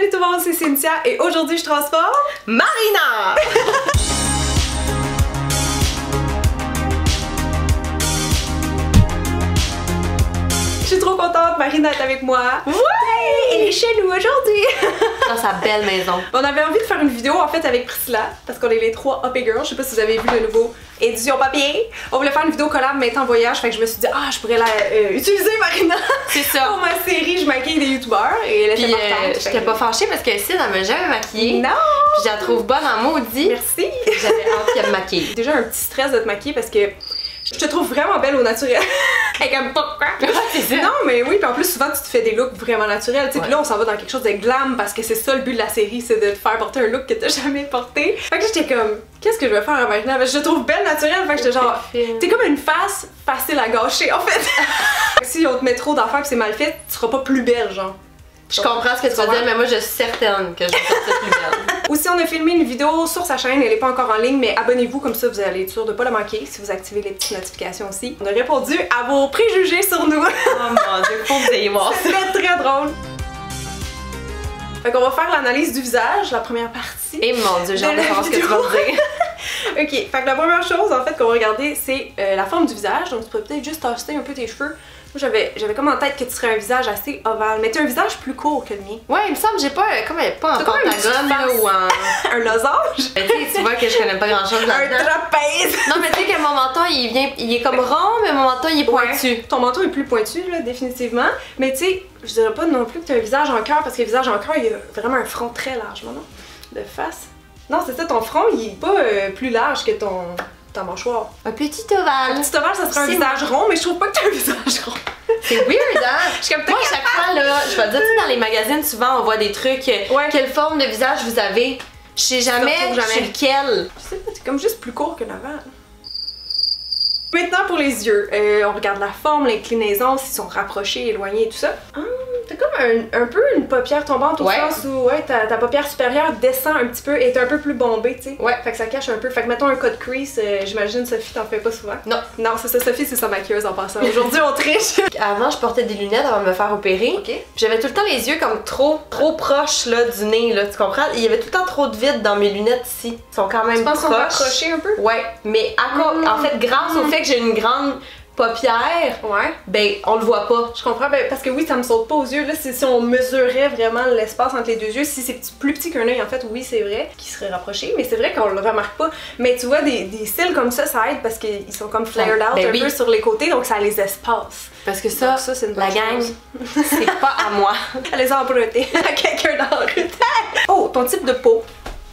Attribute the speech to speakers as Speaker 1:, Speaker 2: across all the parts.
Speaker 1: Salut tout le monde, c'est Cynthia et aujourd'hui je transforme
Speaker 2: Marina!
Speaker 1: Je suis trop contente, Marina est avec moi.
Speaker 2: Ouais!
Speaker 1: Elle est chez nous aujourd'hui.
Speaker 2: Dans sa belle maison.
Speaker 1: On avait envie de faire une vidéo en fait avec Priscilla parce qu'on est les trois Up Girls. Je sais pas si vous avez vu le nouveau édition papier. On voulait faire une vidéo collab mais en voyage, fait que je me suis dit je pourrais la utiliser Marina.
Speaker 2: C'est ça.
Speaker 1: Pour ma série, je maquille des youtubeurs et elle était partante.
Speaker 2: J'étais pas fâchée parce que Cyd elle m'a jamais maquillée.
Speaker 1: Non!
Speaker 2: Puis je la trouve bonne en maudit.
Speaker 1: Merci.
Speaker 2: J'avais hâte qu'elle me maquille.
Speaker 1: Déjà un petit stress de te maquiller parce que je te trouve vraiment belle au naturel. Avec un pourquoi.
Speaker 2: C'est ça.
Speaker 1: Non, mais oui, puis en plus, souvent, tu te fais des looks vraiment naturels. Tu sais, puis là, on s'en va dans quelque chose de glam parce que c'est ça le but de la série, c'est de te faire porter un look que t'as jamais porté. Fait que j'étais comme, qu'est-ce que je vais faire à Marina? Je te trouve belle naturelle. Fait que j'étais genre, t'es comme une face facile à gâcher, en fait. Si on te met trop d'affaires pis c'est mal fait, tu seras pas plus belle, genre.
Speaker 2: Je comprends ce que tu veux dire, mais moi je suis certaine que je vais sortir plus belle.
Speaker 1: Aussi, on a filmé une vidéo sur sa chaîne, elle est pas encore en ligne, mais abonnez-vous comme ça, vous allez être sûr de pas la manquer si vous activez les petites notifications aussi. On a répondu à vos préjugés sur nous.
Speaker 2: Oh mon dieu, faut que vous ayez voir ça.
Speaker 1: C'était très drôle. Fait qu'on va faire l'analyse du visage, la première partie.
Speaker 2: Et mon dieu, j'ai hâte de savoir ce que tu vas me dire.
Speaker 1: Ok, fait que la première chose en fait qu'on va regarder, c'est la forme du visage. Donc tu peux peut-être juste tasser un peu tes cheveux. Moi j'avais comme en tête que tu serais un visage assez ovale, mais tu as un visage plus court que le mien.
Speaker 2: Ouais, il me semble que j'ai pas comme pas en pentagone là ou en
Speaker 1: un losange.
Speaker 2: Mais tu vois que je connais pas grand chose là-dedans.
Speaker 1: Un trapèze.
Speaker 2: Non mais tu sais que mon menton il est comme rond, mais mon menton il est pointu.
Speaker 1: Ouais. Ton menton est plus pointu là, définitivement. Mais tu sais, je dirais pas non plus que tu as un visage en cœur parce que le visage en cœur il a vraiment un front très large, non? De face. Non, c'est ça, ton front il est pas plus large que ta mâchoire.
Speaker 2: Un petit ovale.
Speaker 1: Un petit ovale, ça serait un visage rond, mais je trouve pas que t'as un visage rond.
Speaker 2: C'est weird, hein?
Speaker 1: Je suis comme
Speaker 2: moi, à chaque fois, là, je vais te dire, tu sais, dans les magazines, souvent, on voit des trucs. Quelle forme de visage vous avez? Je sais jamais, chez lequel.
Speaker 1: Je sais pas, c'est comme juste plus court que l'avant. Maintenant pour les yeux, on regarde la forme, l'inclinaison, s'ils sont rapprochés, éloignés et tout ça. T'as comme un peu une paupière tombante au sens où ta paupière supérieure descend un petit peu et est un peu plus bombée, tu sais. Ouais. Fait que ça cache un peu. Fait que mettons un cut crease, j'imagine Sophie t'en fais pas souvent. Non. Non, c'est ça, Sophie c'est sa maquilleuse en passant. Aujourd'hui on triche. Avant je portais des lunettes avant de me faire opérer. Ok. J'avais tout le temps les yeux comme trop proches là du nez là, tu comprends? Il y avait tout le temps trop de vide dans mes lunettes ici. Ils sont quand même proches. Tu penses qu'on va accrocher un peu? Ouais. Mais en fait grâce au fait que j'ai une grande paupière, ben on le voit pas. Je comprends, ben, parce que oui, ça me saute pas aux yeux. Là, si on mesurait vraiment l'espace entre les deux yeux, si c'est plus petit qu'un œil, en fait, oui, c'est vrai, qui serait rapproché, mais c'est vrai qu'on le remarque pas. Mais tu vois, des cils comme ça aide parce qu'ils sont comme flared out un peu sur les côtés, donc ça les espace. Parce que ça c'est une
Speaker 2: la gang, c'est pas à moi.
Speaker 1: Elle les a empruntées à quelqu'un dans la rue. Oh, ton type de peau.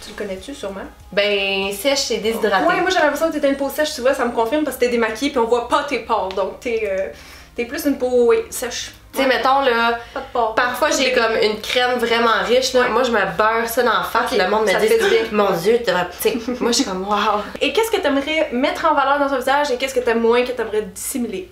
Speaker 1: Tu le connais-tu sûrement? Ben, sèche et déshydratée. Ouais, moi j'avais l'impression que t'étais une peau sèche, tu vois, ça me confirme parce que t'es démaquillée puis on voit pas tes pores, donc t'es plus une peau, sèche. Tu sais, mettons là, parfois j'ai comme une crème vraiment riche, là. Moi je me beurre ça dans la face, le monde me dit, mon dieu, tu sais, moi je suis comme wow. Et qu'est-ce que t'aimerais mettre en valeur dans ton visage et qu'est-ce que t'aimes moins que t'aimerais dissimuler?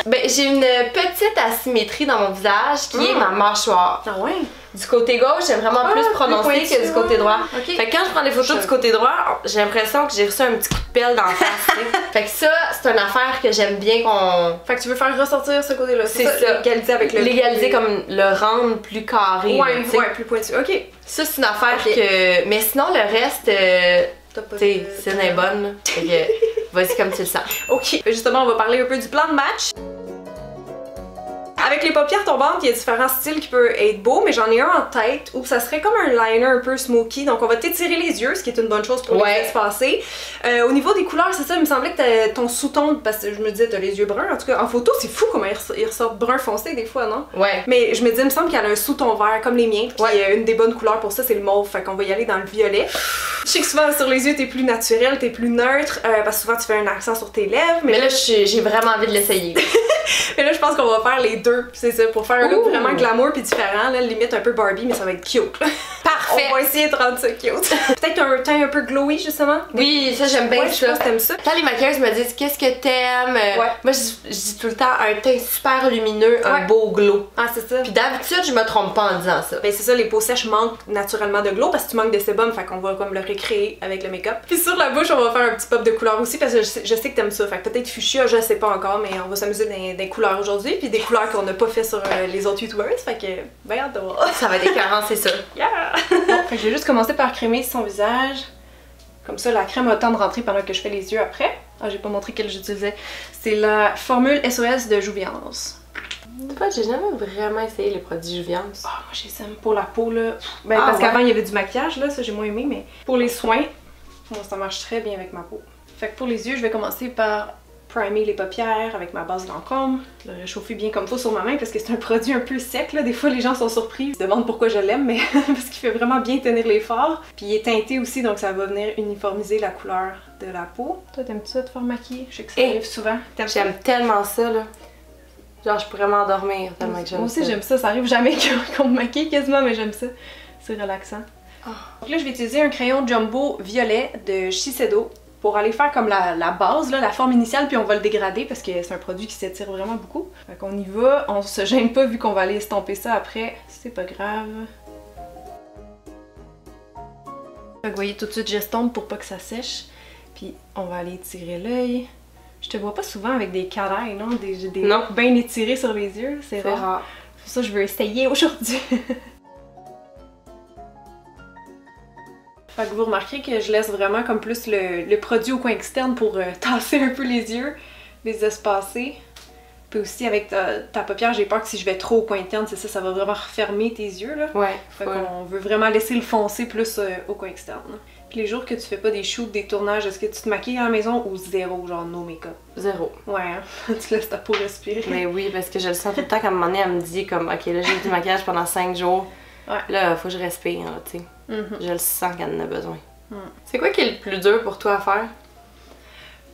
Speaker 1: Ben, j'ai une petite asymétrie dans mon visage qui est ma mâchoire. Ah ouais? Du côté gauche, j'aime vraiment plus prononcé que du côté droit. Fait que quand je prends les photos du côté droit, j'ai l'impression que j'ai reçu un petit coup de pelle dans la face. Fait que ça, c'est une affaire que j'aime bien qu'on... Fait que tu veux faire ressortir ce côté-là, c'est ça? Légaliser avec le... Légaliser comme le rendre plus carré. Ouais, plus pointu. Ok. Ça, c'est une affaire que... Mais sinon, le reste... T'sais, c'est une bonne. Fait que, vas-y comme tu le sens. Ok, justement, on va parler un peu du plan de match. Avec les paupières tombantes, il y a différents styles qui peuvent être beaux, mais j'en ai un en tête où ça serait comme un liner un peu smoky. Donc on va t'étirer les yeux, ce qui est une bonne chose pour les espacer. Au niveau des couleurs, c'est ça, il me semblait que ton sous-ton, parce que je me disais t'as les yeux bruns, en tout cas en photo c'est fou comment ils ressortent brun foncé des fois, non? Ouais. Mais je me disais, il me semble qu'elle a un sous-ton vert comme les miens, puis une des bonnes couleurs pour ça c'est le mauve, fait qu'on va y aller dans le violet. Je sais que souvent sur les yeux t'es plus naturel, t'es plus neutre, parce que souvent tu fais un accent sur tes lèvres. Mais là j'ai vraiment envie de l'essayer. Mais là je pense qu'on va faire les deux, c'est ça, pour faire un look vraiment glamour puis différent, là, limite un peu Barbie, mais ça va être cute. Parfait!
Speaker 2: Parfait.
Speaker 1: On va essayer de rendre ça cute. Peut-être un teint un peu glowy, justement.
Speaker 2: Oui, ça, j'aime bien ça.
Speaker 1: T'aimes ça.
Speaker 2: Quand les maquilleuses me disent qu'est-ce que t'aimes, moi, je dis tout le temps un teint super lumineux, un beau glow.
Speaker 1: Ah, c'est ça.
Speaker 2: Puis d'habitude, je me trompe pas en disant ça.
Speaker 1: Ben, c'est ça, les peaux sèches manquent naturellement de glow parce que tu manques de sébum, fait qu'on va comme le recréer avec le make-up. Puis sur la bouche, on va faire un petit pop de couleur aussi parce que je sais que t'aimes ça. Fait que peut-être fuchsia, je sais pas encore, mais on va s'amuser dans des couleurs aujourd'hui. Puis des couleurs qu'on n'a pas fait sur les autres youtubers. Fait que, ben, hâte de voir.
Speaker 2: Ça va être écœurant, c'est ça.
Speaker 1: Yeah! Bon, fait que je vais juste commencer par crémer son visage. Comme ça, la crème a le temps de rentrer pendant que je fais les yeux après. Ah, j'ai pas montré quelle j'utilisais. C'est la formule SOS de Jouviance.
Speaker 2: J'ai jamais vraiment essayé les produits Jouviance.
Speaker 1: Ah, moi j'ai ça pour la peau là. Ben, parce qu'avant il y avait du maquillage là, ça j'ai moins aimé, mais pour les soins, moi ça marche très bien avec ma peau. Fait que pour les yeux, je vais commencer par primer les paupières avec ma base Lancôme, le réchauffer bien comme faut sur ma main parce que c'est un produit un peu sec là. Des fois les gens sont surpris, ils se demandent pourquoi je l'aime, mais parce qu'il fait vraiment bien tenir les fards. Puis il est teinté aussi, donc ça va venir uniformiser la couleur de la peau. Toi t'aimes-tu ça te faire maquiller? Je sais que ça arrive souvent.
Speaker 2: J'aime tellement ça là. Genre, je pourrais m'endormir tellement que j'aime ça.
Speaker 1: Moi aussi, j'aime ça. Ça arrive jamais qu'on me maquille quasiment, mais j'aime ça. C'est relaxant. Oh. Donc là, je vais utiliser un crayon jumbo violet de Shiseido pour aller faire comme la base, là, la forme initiale, puis on va le dégrader parce que c'est un produit qui s'étire vraiment beaucoup. Fait qu'on y va. On se gêne pas vu qu'on va aller estomper ça après. C'est pas grave. Fait que vous voyez, tout de suite, j'estompe pour pas que ça sèche. Puis on va aller tirer l'œil. Je te vois pas souvent avec des carrés, non? Des
Speaker 2: non.
Speaker 1: Bien étirés sur les yeux, c'est rare. Pour ça, je veux essayer aujourd'hui. Fait que vous remarquez que je laisse vraiment comme plus le produit au coin externe pour tasser un peu les yeux, les espacer. Puis aussi avec ta paupière, j'ai peur que si je vais trop au coin interne, c'est ça, ça va vraiment refermer tes yeux là.
Speaker 2: Ouais.
Speaker 1: Fait qu'on veut vraiment laisser le foncer plus au coin externe. Puis les jours que tu fais pas des shoots, des tournages, est-ce que tu te maquilles à la maison ou zéro, genre no make-up?
Speaker 2: Zéro.
Speaker 1: Ouais, hein? Tu laisses ta peau respirer.
Speaker 2: Mais oui, parce que je le sens tout le temps qu'à un moment donné, elle me dit comme ok là j'ai du maquillage pendant 5 jours. Ouais. Là, faut que je respire, là, tu sais. Je le sens qu'elle en a besoin. C'est quoi qui est le plus dur pour toi à faire?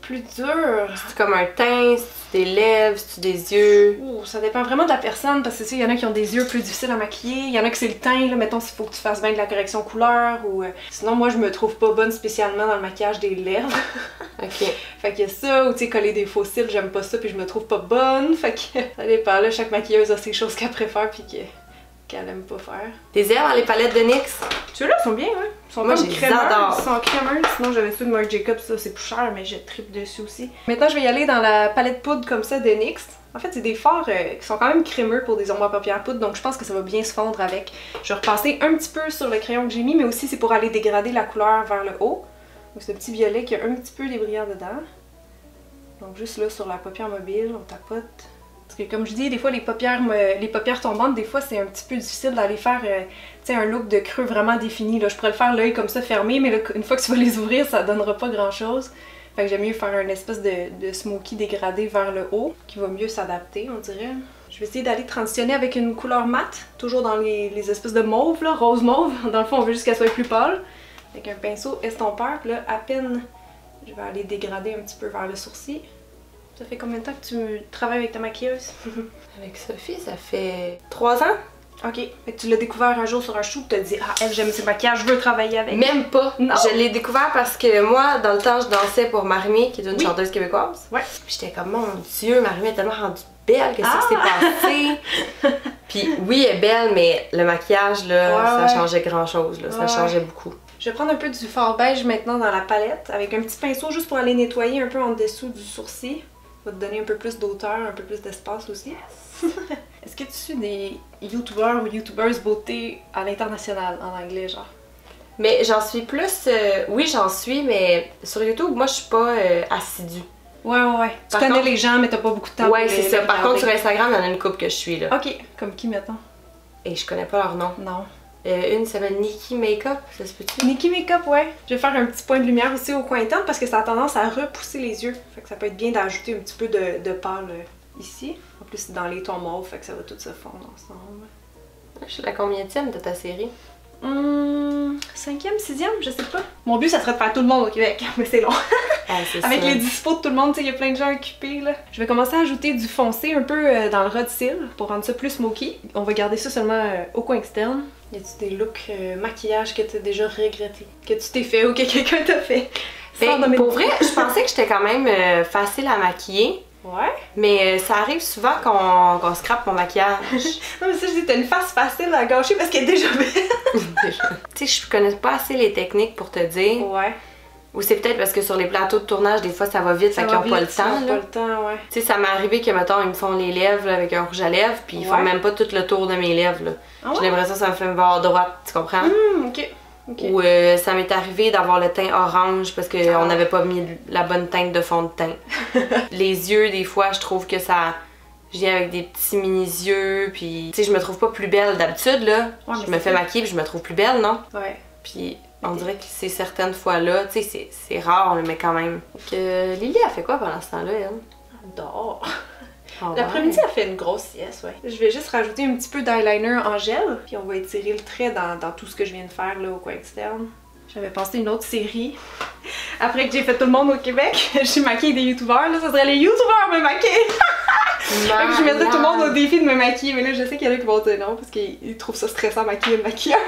Speaker 1: Plus dur?
Speaker 2: C'est comme un teint, c'est des lèvres, c'est des yeux?
Speaker 1: Ouh, ça dépend vraiment de la personne parce que tu sais, il y en a qui ont des yeux plus difficiles à maquiller, il y en a que c'est le teint, là, mettons s'il faut que tu fasses bien de la correction couleur ou... Sinon moi je me trouve pas bonne spécialement dans le maquillage des lèvres.
Speaker 2: Ok.
Speaker 1: Fait qu'il y a ça, ou tu sais coller des faux cils, j'aime pas ça puis je me trouve pas bonne, fait que ça dépend là, chaque maquilleuse a ses choses qu'elle préfère puis qu'elle aime pas faire.
Speaker 2: Tes ailes dans les palettes de NYX?
Speaker 1: Ceux-là sont bien, ouais. Ils sont
Speaker 2: moi
Speaker 1: comme
Speaker 2: crémeux.
Speaker 1: Ils sont crémeux, sinon j'avais ceux de Marc Jacobs, ça c'est plus cher, mais je tripe dessus aussi. Maintenant je vais y aller dans la palette poudre comme ça de NYX. En fait, c'est des fards qui sont quand même crémeux pour des ombres à paupières poudre, donc je pense que ça va bien se fondre avec. Je vais repasser un petit peu sur le crayon que j'ai mis, mais aussi c'est pour aller dégrader la couleur vers le haut. Donc ce petit violet qui a un petit peu des brillants dedans. Donc juste là sur la paupière mobile, on tapote. Parce que comme je dis, des fois les paupières tombantes, des fois c'est un petit peu difficile d'aller faire un look de creux vraiment défini. Là. Je pourrais le faire l'œil comme ça fermé, mais là, une fois que tu vas les ouvrir, ça donnera pas grand chose. Fait que j'aime mieux faire une espèce de smoky dégradé vers le haut, qui va mieux s'adapter, on dirait. Je vais essayer d'aller transitionner avec une couleur mate, toujours dans les espèces de mauve, là, rose mauve. Dans le fond, on veut juste qu'elle soit plus pâle. Avec un pinceau estompeur, puis là, à peine, je vais aller dégrader un petit peu vers le sourcil. Ça fait combien de temps que tu travailles avec ta maquilleuse?
Speaker 2: Avec Sophie, ça fait 3 ans.
Speaker 1: Ok, fait que tu l'as découvert un jour sur un shoot, tu t'as dit ah elle j'aime ses maquillages, je veux travailler avec.
Speaker 2: Même pas. Non. Je l'ai découvert parce que moi, dans le temps, je dansais pour Marimé, qui est une chanteuse québécoise. Ouais. Puis j'étais comme mon Dieu, Marimé est tellement rendue belle, qu'est-ce qui s'est passé? Puis oui, elle est belle, mais le maquillage là, ça changeait grand chose là, ça changeait beaucoup.
Speaker 1: Je vais prendre un peu du fard beige maintenant dans la palette avec un petit pinceau juste pour aller nettoyer un peu en dessous du sourcil. Ça va te donner un peu plus d'auteur, un peu plus d'espace aussi. Yes. Est-ce que tu suis des youtubeurs ou youtubeuses beauté à l'international en anglais genre?
Speaker 2: Mais j'en suis plus, oui j'en suis, mais sur YouTube moi je suis pas assidue.
Speaker 1: Ouais. Tu connais les gens mais t'as pas beaucoup de temps.
Speaker 2: Ouais c'est ça. Par contre sur Instagram il y en a une couple que je suis là.
Speaker 1: Ok, comme qui mettons?
Speaker 2: Et je connais pas leur nom.
Speaker 1: Non.
Speaker 2: Une s'appelle Nikki Makeup, ça se peut-tu?
Speaker 1: Nikki Makeup, ouais. Je vais faire un petit point de lumière aussi au coin interne parce que ça a tendance à repousser les yeux. Fait que ça peut être bien d'ajouter un petit peu de pâle ici. En plus, c'est dans les tons mauves, fait que ça va tout se fondre ensemble.
Speaker 2: Je suis la combienième de ta série?
Speaker 1: 5e, 6e, je sais pas. Mon but, ça serait de faire tout le monde au Québec, mais c'est long. Avec les dispos de tout le monde, il y a plein de gens occupés là. Je vais commencer à ajouter du foncé un peu dans le ras de cils pour rendre ça plus smoky. On va garder ça seulement au coin externe. Y a-tu des looks maquillage que t'as déjà regretté? Que tu t'es fait ou que quelqu'un t'a fait?
Speaker 2: Ben, pour vrai, je pensais que j'étais quand même facile à maquiller.
Speaker 1: Ouais.
Speaker 2: Mais ça arrive souvent qu'on scrape mon maquillage.
Speaker 1: Non mais ça, je dis, t'as une face facile à gâcher parce qu'elle est déjà belle.
Speaker 2: Tu sais, je connais pas assez les techniques pour te dire.
Speaker 1: Ouais.
Speaker 2: Ou c'est peut-être parce que sur les plateaux de tournage, des fois ça va vite, fait qu'ils ont pas le temps.
Speaker 1: Ils ont pas le temps, ouais.
Speaker 2: Tu sais, ça m'est arrivé que, mettons, ils me font les lèvres là, avec un rouge à lèvres, puis ils font même pas tout le tour de mes lèvres. Là.
Speaker 1: Ah ouais?
Speaker 2: J'ai l'impression que ça me fait me voir droite, tu comprends?
Speaker 1: Ok. Okay.
Speaker 2: Ou ça m'est arrivé d'avoir le teint orange parce qu'on n'avait pas mis la bonne teinte de fond de teint. Les yeux, des fois, je trouve que ça... Je viens avec des petits mini-yeux, puis... Tu sais, je me trouve pas plus belle d'habitude, là. Ouais, je me fais maquiller, puis je me trouve plus belle, non?
Speaker 1: Ouais.
Speaker 2: Puis on dirait que c'est certaines fois-là, tu sais, c'est rare, mais quand même. Que Lily a fait quoi pendant ce temps-là, elle?
Speaker 1: Elle dort.
Speaker 2: Oh,
Speaker 1: l'après-midi, elle fait une grosse sieste, ouais. Je vais juste rajouter un petit peu d'eyeliner en gel, puis on va étirer le trait dans tout ce que je viens de faire là au coin externe. J'avais pensé une autre série. Après que j'ai fait tout le monde au Québec, j'ai maquillé des youtubeurs, là, ça serait les youtubeurs me maquiller! Donc je mettrais tout le monde au défi de me maquiller, mais là je sais qu'il y en a qui vont dire non parce qu'ils trouvent ça stressant maquiller une maquilleuse.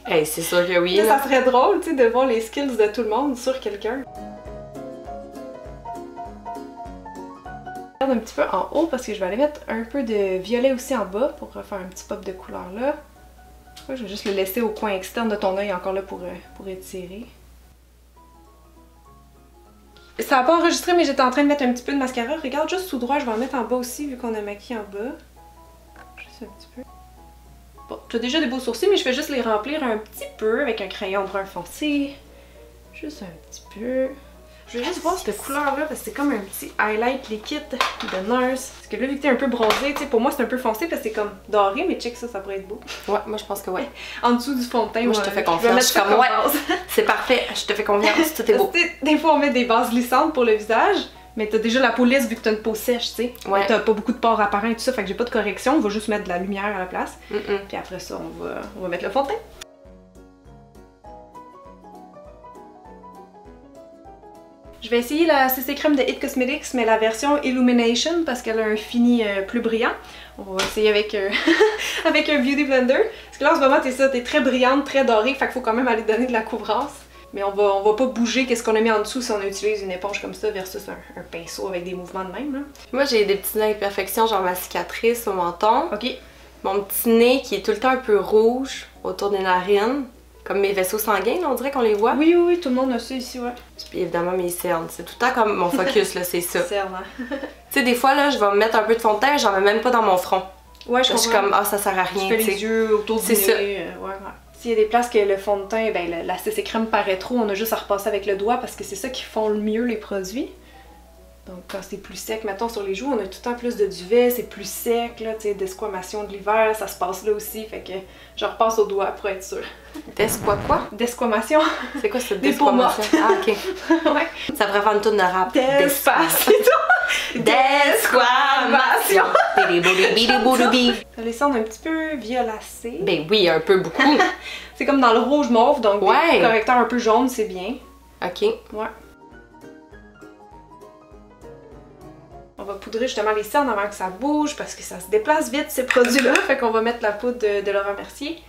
Speaker 2: Hey, c'est sûr que oui.
Speaker 1: Ça serait drôle, tu sais, de voir les skills de tout le monde sur quelqu'un. Un petit peu en haut parce que je vais aller mettre un peu de violet aussi en bas pour faire un petit pop de couleur là. Je vais juste le laisser au coin externe de ton œil encore là pour étirer. Ça n'a pas enregistré mais j'étais en train de mettre un petit peu de mascara. Regarde juste tout droit, je vais en mettre en bas aussi vu qu'on a maquillé en bas. Juste un petit peu. Bon, tu as déjà des beaux sourcils mais je vais juste les remplir un petit peu avec un crayon brun foncé. Juste un petit peu. Je vais juste voir cette couleur-là parce que c'est comme un petit highlight liquide de Nurse. Parce que là, vu que t'es un peu bronzé, tu sais, pour moi c'est un peu foncé parce que c'est comme doré, mais check ça, ça pourrait être beau.
Speaker 2: Ouais, moi je pense que ouais.
Speaker 1: En dessous du fond de teint,
Speaker 2: moi je te fais confiance. Je suis comme ouais, c'est parfait, je te fais confiance, tout est beau.
Speaker 1: Des fois on met des bases glissantes pour le visage, mais t'as déjà la peau lisse vu que t'as une peau sèche, tu sais. Ouais. T'as pas beaucoup de pores apparents et tout ça, fait que j'ai pas de correction, on va juste mettre de la lumière à la place. Puis après ça, on va mettre le fond de teint. Je vais essayer la CC crème de It Cosmetics, mais la version Illumination parce qu'elle a un fini plus brillant. On va essayer avec, avec un Beauty Blender. Parce que là en ce moment t'es très brillante, très dorée, fait qu'il faut quand même aller donner de la couvrance. Mais on va pas bouger qu'est-ce qu'on a mis en dessous si on utilise une éponge comme ça versus un pinceau avec des mouvements de même. Là.
Speaker 2: Moi j'ai des petites imperfections, genre ma cicatrice au menton.
Speaker 1: Ok.
Speaker 2: Mon petit nez qui est tout le temps un peu rouge autour des narines. Comme mes vaisseaux sanguins, là, on dirait qu'on les voit.
Speaker 1: Oui, oui, oui, tout le monde a ça ici, ouais.
Speaker 2: Puis évidemment mes cernes, c'est tout le temps comme mon focus, là, c'est ça.
Speaker 1: Cernes, hein.
Speaker 2: Tu sais, des fois, là, je vais me mettre un peu de fond de teint, j'en mets même pas dans mon front.
Speaker 1: Ouais, je
Speaker 2: suis comme, ah, ça sert à rien,
Speaker 1: tu fais les yeux autour du nez.
Speaker 2: C'est ça.
Speaker 1: Ouais. S'il y a des places que le fond de teint, ben la CC crème paraît trop, on a juste à repasser avec le doigt parce que c'est ça qui fond le mieux les produits. Donc quand c'est plus sec, mettons sur les joues, on a tout le temps plus de duvet, c'est plus sec, là, tu sais, d'esquamation de l'hiver, ça se passe là aussi, fait que je repasse au doigt pour être sûre.
Speaker 2: Quoi?
Speaker 1: D'esquamation.
Speaker 2: C'est quoi cette
Speaker 1: d'esquamation?
Speaker 2: Ah, ok.
Speaker 1: Ouais.
Speaker 2: Ça pourrait faire une tourne de rap.
Speaker 1: Despacito! D'esquamation! Ça les sent un petit peu violacés.
Speaker 2: Ben oui, un peu, beaucoup.
Speaker 1: C'est comme dans le rouge mauve, donc
Speaker 2: ouais.
Speaker 1: Des correcteurs un peu jaunes, c'est bien.
Speaker 2: Ok.
Speaker 1: Ouais. On va poudrer justement les cernes avant que ça bouge parce que ça se déplace vite ces produits-là. Fait qu'on va mettre la poudre de Laurent Mercier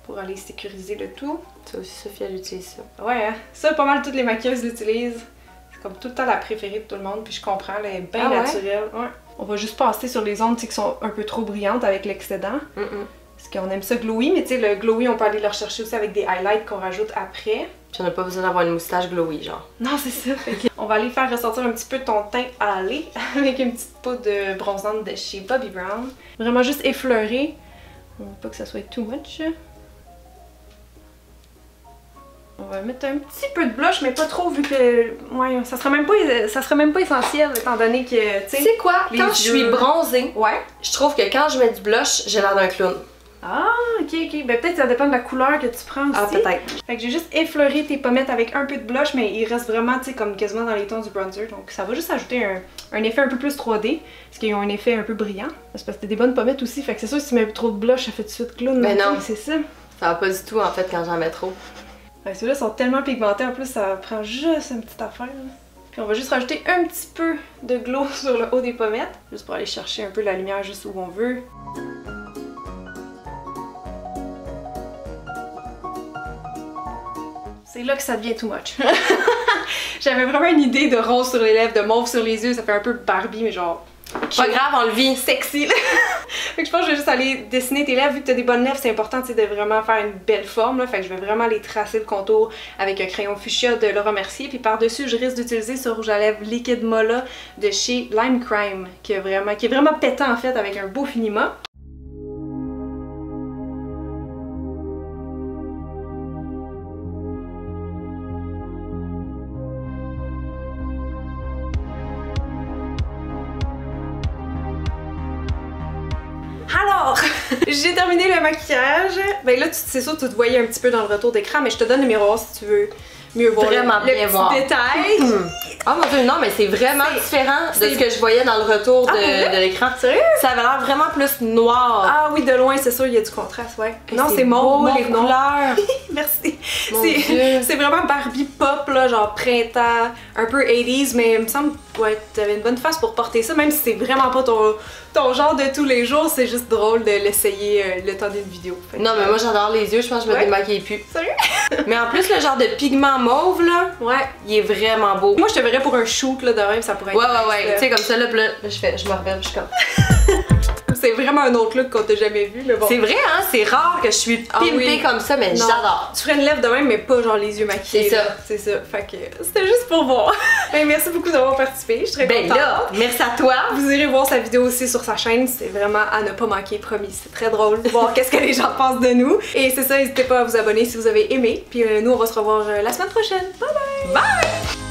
Speaker 1: pour aller sécuriser le tout.
Speaker 2: Ça aussi, Sophie, elle utilise ça.
Speaker 1: Ouais, hein? Ça, pas mal toutes les maquilleuses l'utilisent. C'est comme tout le temps la préférée de tout le monde, puis je comprends, elle est bien naturelle. Ouais? On va juste passer sur les zones qui sont un peu trop brillantes avec l'excédent. Parce qu'on aime ça glowy, mais tu sais, le glowy, on peut aller le rechercher aussi avec des highlights qu'on rajoute après.
Speaker 2: Puis on n'a pas besoin d'avoir une moustache glowy, genre.
Speaker 1: Non, c'est ça. On va aller faire ressortir un petit peu ton teint hâlé avec une petite poudre de bronzante de chez Bobbi Brown. Vraiment juste effleurer. On veut pas que ça soit too much. On va mettre un petit peu de blush, mais pas trop vu que... Ouais, ça serait même pas essentiel étant donné que, tu sais...
Speaker 2: quoi? Quand je suis bronzée, je trouve que quand je mets du blush, j'ai l'air d'un clown.
Speaker 1: Ah, ok. Ben peut-être ça dépend de la couleur que tu prends aussi.
Speaker 2: Ah, peut-être.
Speaker 1: Fait que j'ai juste effleuré tes pommettes avec un peu de blush, mais il reste vraiment, tu sais, comme quasiment dans les tons du bronzer. Donc ça va juste ajouter un effet un peu plus 3D, parce qu'ils ont un effet un peu brillant. C'est parce que t'as des bonnes pommettes aussi, fait que c'est sûr que si tu mets trop de blush, ça fait tout de suite clown.
Speaker 2: Mais non.
Speaker 1: C'est ça.
Speaker 2: Ça va pas du tout en fait quand j'en mets trop.
Speaker 1: Ouais, ceux-là sont tellement pigmentés, en plus ça prend juste une petite affaire. Là. Puis on va juste rajouter un petit peu de glow sur le haut des pommettes, juste pour aller chercher un peu la lumière juste où on veut. C'est là que ça devient too much. J'avais vraiment une idée de rose sur les lèvres, de mauve sur les yeux, ça fait un peu Barbie, mais genre...
Speaker 2: Pas grave, on le vit.
Speaker 1: Sexy là. Fait que je pense que je vais juste aller dessiner tes lèvres. Vu que t'as des bonnes lèvres, c'est important de vraiment faire une belle forme là. Fait que je vais vraiment aller tracer le contour avec un crayon fuchsia de Laura Mercier. Puis par-dessus, je risque d'utiliser ce rouge à lèvres Liquid Mola de chez Lime Crime, qui est vraiment pétant en fait, avec un beau finiment. Alors, j'ai terminé le maquillage. Ben là, c'est sûr que tu te voyais un petit peu dans le retour d'écran, mais je te donne le miroir si tu veux mieux voir
Speaker 2: vraiment
Speaker 1: le
Speaker 2: bien
Speaker 1: petit
Speaker 2: voir.
Speaker 1: détail.
Speaker 2: Oh mon dieu, non, mais c'est vraiment différent de ce que je voyais dans le retour de l'écran.
Speaker 1: Sérieux?
Speaker 2: Ça avait l'air vraiment plus noir.
Speaker 1: Ah oui, de loin, c'est sûr, il y a du contraste, ouais. Non, c'est mauve,
Speaker 2: les couleurs.
Speaker 1: Merci.
Speaker 2: C'est
Speaker 1: vraiment Barbie pop, là, genre printemps, un peu 80s, mais il me semble que t'avais une bonne face pour porter ça, même si c'est vraiment pas ton genre de tous les jours, c'est juste drôle de l'essayer le temps d'une vidéo.
Speaker 2: Non, mais moi j'adore les yeux, je pense que je me démaquille plus.
Speaker 1: Sérieux?
Speaker 2: Mais en plus, le genre de pigment mauve, là, il est vraiment beau.
Speaker 1: Moi, je te verrais pour un shoot, là, de rêve, ça pourrait être
Speaker 2: ouais. Tu sais, comme ça, là, je me révèle, je suis comme...
Speaker 1: C'est vraiment un autre look qu'on t'a jamais vu, mais bon.
Speaker 2: C'est vrai, hein? C'est rare que je suis pimpée comme ça, mais j'adore.
Speaker 1: Tu ferais une lèvre de même, mais pas genre les yeux maquillés.
Speaker 2: C'est ça.
Speaker 1: C'est ça. Fait que c'était juste pour voir. Ben, merci beaucoup d'avoir participé. Je suis très contente.
Speaker 2: Là, merci à toi.
Speaker 1: Vous irez voir sa vidéo aussi sur sa chaîne. C'est vraiment à ne pas manquer, promis. C'est très drôle de voir qu'est-ce que les gens pensent de nous. Et c'est ça, n'hésitez pas à vous abonner si vous avez aimé. Puis nous, on va se revoir la semaine prochaine. Bye bye!
Speaker 2: Bye!